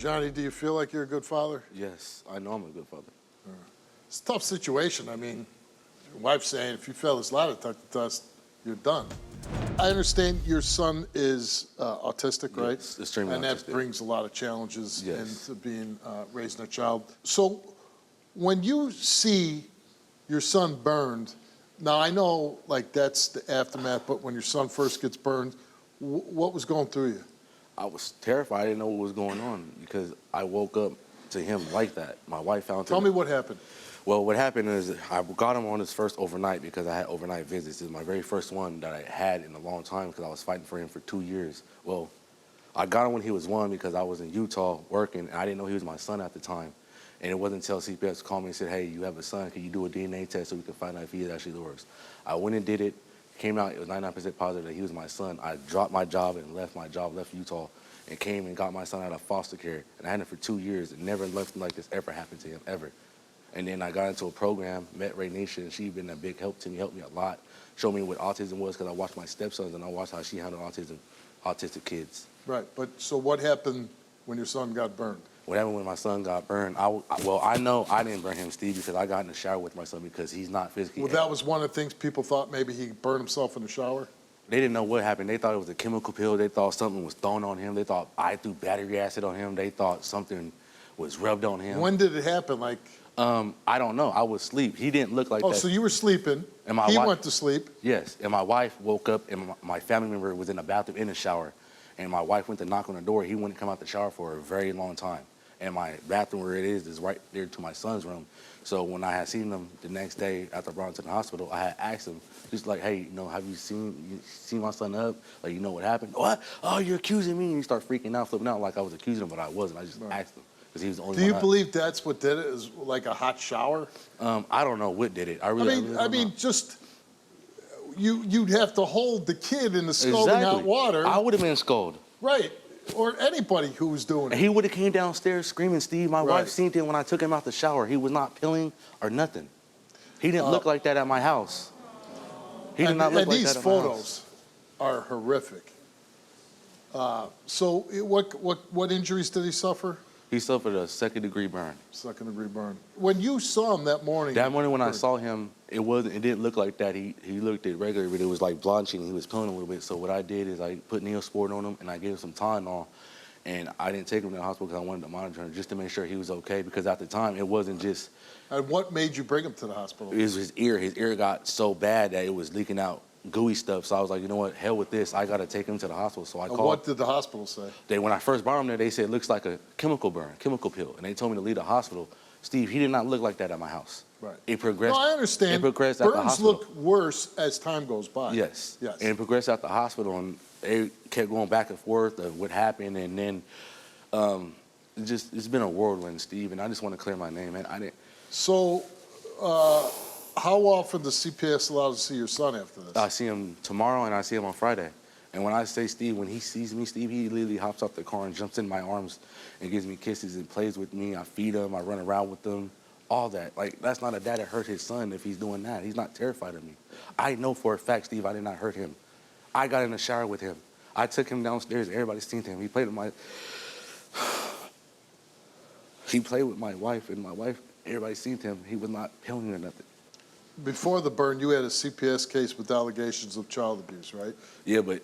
Johnny, do you feel like you're a good father? Yes, I know I'm a good father. It's a tough situation. I mean, your wife's saying if you fail this lie detector test, you're done. I understand your son is autistic, right? Yes, extremely and autistic. that brings a lot of challenges Yes. into being raising a child. So when you see your son burned, now I know like that's the aftermath, but when your son first gets burned, what was going through you? I was terrified. I didn't know what was going on because I woke up to him like that. My wife found him. Tell me what happened. Well, what happened is I got him on his first overnight because I had overnight visits. It was my very first one that I had in a long time because I was fighting for him for 2 years. Well, I got him when he was 1 because I was in Utah working, and I didn't know he was my son at the time. And it wasn't until CPS called me and said, hey, you have a son. Can you do a DNA test so we can find out if he is actually yours? I went and did it. Came out, it was 99% positive that he was my son. I dropped my job and left my job, left Utah, and came and got my son out of foster care. And I had him for 2 years, and never nothing like this ever happened to him, ever. And then I got into a program, met Ray Nation. She's been a big help to me, helped me a lot, showed me what autism was because I watched my stepsons and I watched how she handled autistic kids. Right, but so what happened when your son got burned? What happened when my son got burned? Well, I know I didn't burn him, Steve, because I got in the shower with my son because he's not physically. Well, that was one of the things people thought maybe he burned himself in the shower? They didn't know what happened. They thought it was a chemical pill. They thought something was thrown on him. They thought I threw battery acid on him. They thought something was rubbed on him. When did it happen? Like, I don't know. I was asleep. He didn't look like that. oh, so you were sleeping. And my he wife went to sleep. Yes, and my wife woke up, and my family member was in the bathroom in the shower, and my wife went to knock on the door. He wouldn't come out the shower for a very long time, and my bathroom where it is right there to my son's room. So when I had seen him the next day after I brought him to the hospital, I had asked him, just like, hey, have you seen my son up? Like, you know what happened? What? Oh, you're accusing me? And he started freaking out, flipping out like I was accusing him, but I wasn't. I just asked him. He was the only Do you one believe that's what did it? Is like a hot shower? I don't know what did it. I mean, just you'd have to hold the kid in the scalding hot water. I would have been scalded. Right, or anybody who was doing it. He would have came downstairs screaming, Steve. My wife seen him when I took him out the shower. He was not peeling or nothing. He didn't look like that at my house. He did not look like that at my house. And these photos are horrific. So what injuries did he suffer? He suffered a second-degree burn. Second-degree burn. When you saw him that morning. That morning when I saw him, it didn't look like that. He looked at regular, but it was like blotching. He was peeling a little bit. So what I did is I put Neosporin on him and I gave him some Tylenol. And I didn't take him to the hospital because I wanted to monitor him just to make sure he was okay. Because at the time, it wasn't just. And what made you bring him to the hospital? It was his ear. His ear got so bad that it was leaking out gooey stuff. So I was like, you know what, hell with this. I got to take him to the hospital. So I called. What did the hospital say? When I first brought him there, they said it looks like a chemical burn, chemical pill. And they told me to leave the hospital. Steve, he did not look like that at my house. Right. It progressed. No, I understand. It progressed at the hospital. Burns look worse as time goes by. Yes. Yes. And it progressed at the hospital, and they kept going back and forth of what happened. And then it's been a whirlwind, Steve, and I just want to clear my name, man. So how often does CPS allow to see your son after this? I see him tomorrow and I see him on Friday. And when I say Steve, when he sees me, Steve, he literally hops off the car and jumps in my arms and gives me kisses and plays with me. I feed him, I run around with him, all that. Like, that's not a dad that hurt his son if he's doing that. He's not terrified of me. I know for a fact, Steve, I did not hurt him. I got in the shower with him. I took him downstairs. Everybody's seen him. He played with my wife, and my wife, everybody seen him. He was not peeling or nothing. Before the burn, you had a CPS case with allegations of child abuse, right? Yeah, but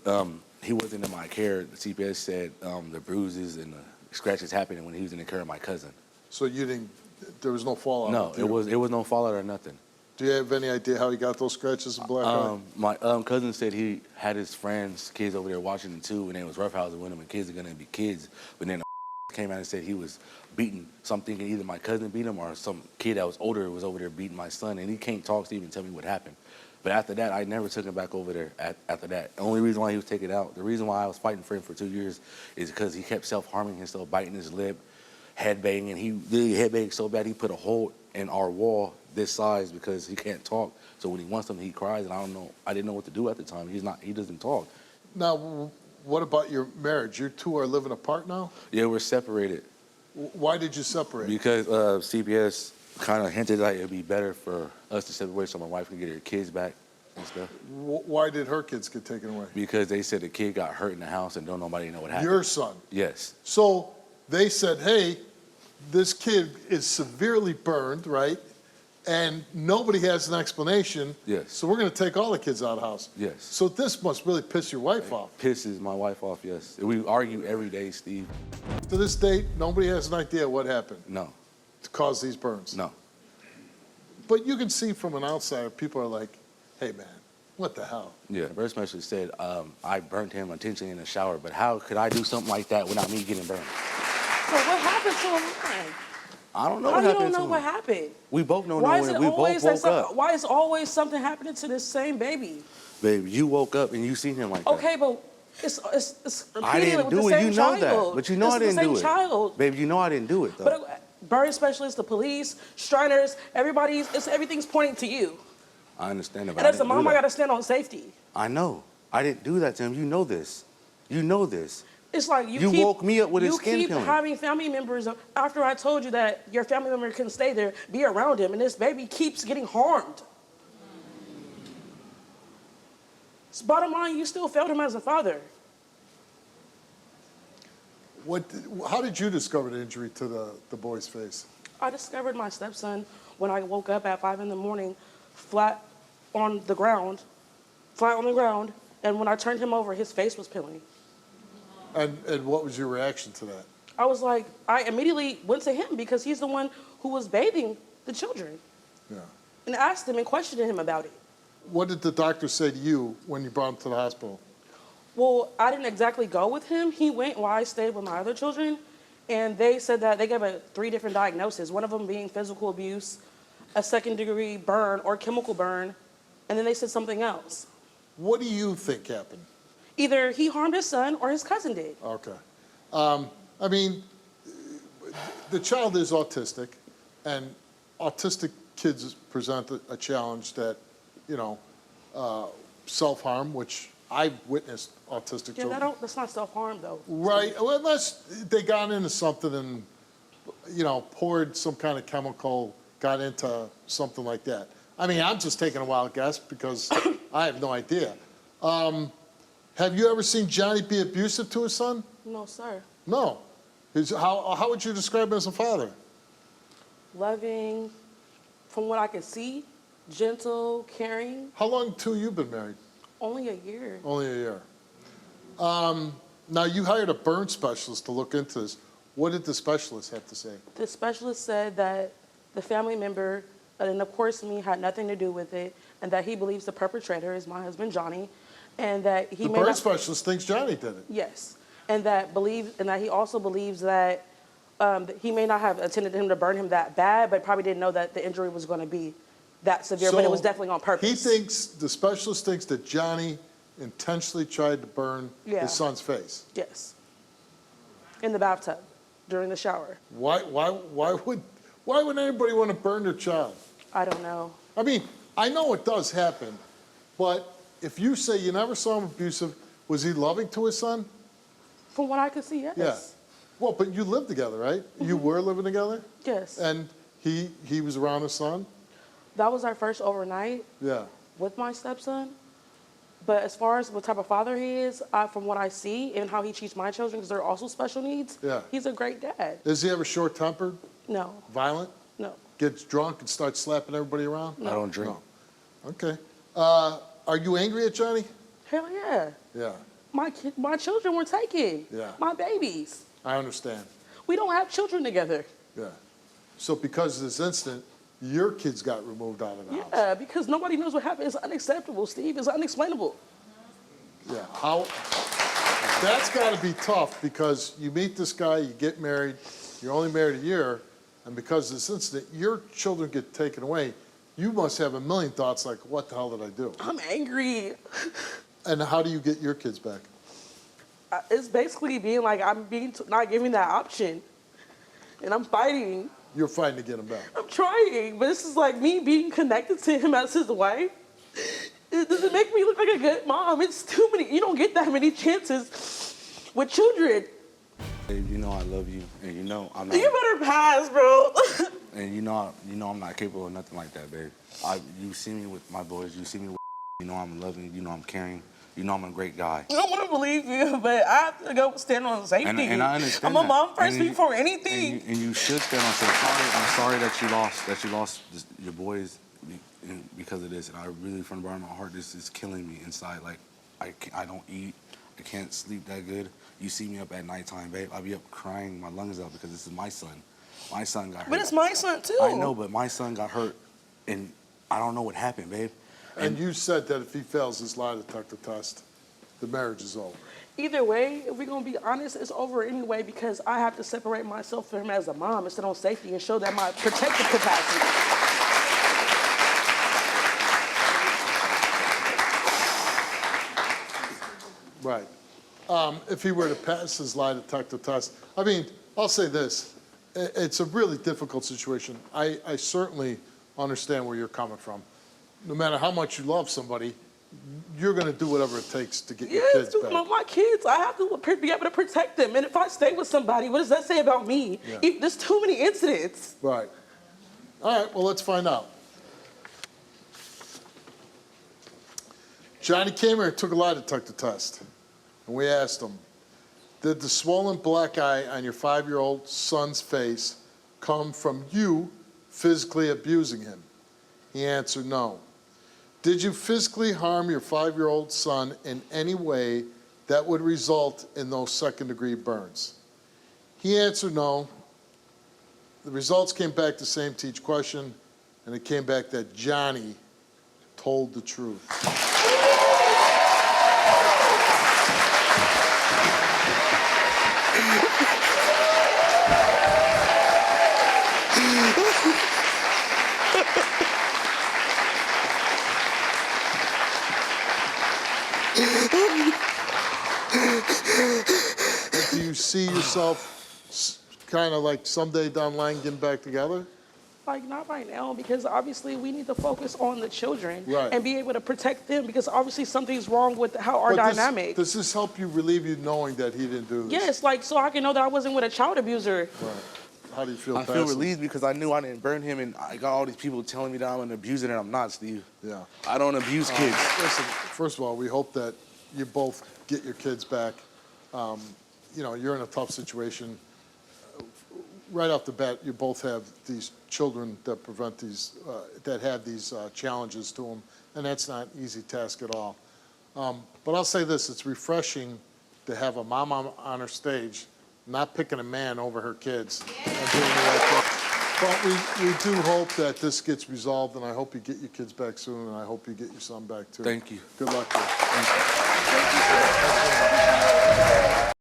he wasn't in my care. The CPS said the bruises and the scratches happened when he was in the care of my cousin. So there was no fallout? No, it was no fallout or nothing. Do you have any idea how he got those scratches and black eye? My cousin said he had his friends, kids over there watching him too, and they was roughhousing with him, and kids are gonna be kids. But then came out and said he was beaten. So I'm thinking either my cousin beat him or some kid that was older was over there beating my son, and he can't talk to even tell me what happened. But after that, I never took him back over there after that. The only reason why he was taken out, the reason why I was fighting for him for 2 years is because he kept self-harming himself, biting his lip, headbanging. He really headbanged so bad he put a hole in our wall this size because he can't talk. So when he wants something, he cries, and I didn't know what to do at the time. He doesn't talk. Now, what about your marriage? You two are living apart now? Yeah, we're separated. Why did you separate? Because CPS kind of hinted that it would be better for us to separate so my wife can get her kids back and stuff. Why did her kids get taken away? Because they said the kid got hurt in the house and nobody know what happened. Your son? Yes. So they said, hey, this kid is severely burned, right? And nobody has an explanation. Yes. So we're going to take all the kids out of the house. Yes. So this must really piss your wife off. Pisses my wife off, yes. We argue every day, Steve. To this date, nobody has an idea what happened No, to cause these burns. no. But you can see from an outsider, people are like, hey, man, what the hell? Yeah, the bird specialist said I burnt him intentionally in the shower, but how could I do something like that without me getting burned? So what happened to him? I don't know How what you happened don't to know him. what happened? We both know Why no is one. it We always both woke up. Why is always something happening to this same baby? Babe, you woke up and you seen him like that. Okay, but it's I repeating didn't with the do it. same You know child. that. But you know It's I didn't the same do it. child. Babe, you know I didn't do it, though. But burn specialists, the police, Shriners, everything's pointing to you. I understand it, but And as I the didn't do mom, I that. gotta stand on safety. I know. I didn't do that to him. You know this. You know this. It's like You woke me up with his skin You keep peeling. having family members, after I told you that your family member couldn't stay there, be around him, and this baby keeps getting harmed. It's bottom line, you still failed him as a father. How did you discover the injury to the boy's face? I discovered my stepson when I woke up at 5 in the morning, flat on the ground, and when I turned him over, his face was peeling. And what was your reaction to that? I was like, I immediately went to him because he's the one who was bathing the children Yeah. and asked him and questioned him about it. What did the doctor say to you when you brought him to the hospital? Well, I didn't exactly go with him. He went while I stayed with my other children, and they said that they gave 3 different diagnoses, one of them being physical abuse, a second-degree burn or chemical burn, and then they said something else. What do you think happened? Either he harmed his son or his cousin did. Okay. I mean, the child is autistic, and autistic kids present a challenge that, self-harm, which I've witnessed autistic Yeah, children. that's not self-harm, though. Right. Well, unless they got into something and, poured some kind of chemical, got into something like that. I mean, I'm just taking a wild guess because I have no idea. Have you ever seen Johnny be abusive to his son? No, sir. No. How would you describe him as a father? Loving, from what I can see, gentle, caring, How long till you've been married? only a year. Only a year. Now, you hired a burn specialist to look into this. What did the specialist have to say? The specialist said that the family member, and of course me, had nothing to do with it, and that he believes the perpetrator is my husband, Johnny, and that he The may burn not... specialist thinks Johnny did it. Yes, and that he also believes that he may not have intended him to burn him that bad, but probably didn't know that the injury was going to be that severe, but it was definitely on purpose. The specialist thinks that Johnny intentionally tried to burn Yeah. his son's face. Yes, in the bathtub, during the shower. Why would anybody want to burn their child? I don't know. I mean, I know it does happen, but if you say you never saw him abusive, was he loving to his son? From what I could see, yes. Yeah. Well, but you lived together, right? You were living together? Yes. And he was around his son? That was our first overnight Yeah. with my stepson. But as far as what type of father he is, from what I see and how he treats my children, because they're also special needs, Yeah. he's a great dad. Is he ever short-tempered, No, violent, no. gets drunk and starts slapping everybody around? I don't drink. No. Okay. Are you angry at Johnny? Hell yeah. Yeah, My children were taken. Yeah. My babies. I understand. We don't have children together. Yeah. So because of this incident, your kids got removed out of the house? Yeah, because nobody knows what happened. It's unacceptable, Steve. It's unexplainable. Yeah. That's got to be tough because you meet this guy, you get married, you're only married a year, and because of this incident, your children get taken away. You must have a million thoughts like, what the hell did I do? I'm angry. And how do you get your kids back? It's basically being like I'm not giving that option. And I'm fighting. You're fighting to get them back. I'm trying, but this is like me being connected to him as his wife. It doesn't make me look like a good mom. It's too many. You don't get that many chances with children. Babe, you know I love you, and you know I'm not. You better pass, bro. And you know I'm not capable of nothing like that, babe. You see me with my boys. You see me with. You know I'm loving. You know I'm caring. You know I'm a great guy. I want to believe you, but I have to go stand on safety. And I understand I'm a mom that. first before anything. And you should stand on safety. I'm sorry that you lost your boys because of this. And I really, from the bottom of my heart, this is killing me inside. Like, I don't eat. I can't sleep that good. You see me up at nighttime, babe. I'll be up crying my lungs out because this is my son. My son got hurt. But it's my son, too. I know, but my son got hurt, and I don't know what happened, babe. And you said that if he fails his lie detector test, the marriage is over. Either way, if we're gonna be honest, it's over anyway because I have to separate myself from him as a mom and sit on safety and show that my protective capacity. Right. If he were to pass his lie detector test, I mean, I'll say this. It's a really difficult situation. I certainly understand where you're coming from. No matter how much you love somebody, you're going to do whatever it takes to get your kids Yes, back. my kids, I have to be able to protect them. And if I stay with somebody, what does that say about me? Yeah. There's too many incidents. Right. All right, well, let's find out. Johnny came here and took a lie detector test. And we asked him, did the swollen black eye on your 5-year-old son's face come from you physically abusing him? He answered no. Did you physically harm your 5-year-old son in any way that would result in those second-degree burns? He answered no. The results came back the same to each question, and it came back that Johnny told the truth. Do you see yourself kind of like someday down the line getting back together? Like, not right now, because obviously we need to focus on the children Right. and be able to protect them because obviously something's wrong with how our But dynamic. Does this help you relieve you knowing that he didn't do this? Yes, like, so I can know that I wasn't with a child abuser. Right. How do you feel I feel passing? relieved because I knew I didn't burn him, and I got all these people telling me that I'm an abuser, and I'm not, Steve. Yeah. I don't abuse kids. Listen, first of all, we hope that you both get your kids back. You know, you're in a tough situation. Right off the bat, you both have these children that prevent these, that have these challenges to them, and that's not an easy task at all. But I'll say this, it's refreshing to have a mom on her stage not picking a man over her kids and doing the right thing. But we do hope that this gets resolved, and I hope you get your kids back soon, and I hope you get your son back too. Thank you. Good luck to you. Thank you.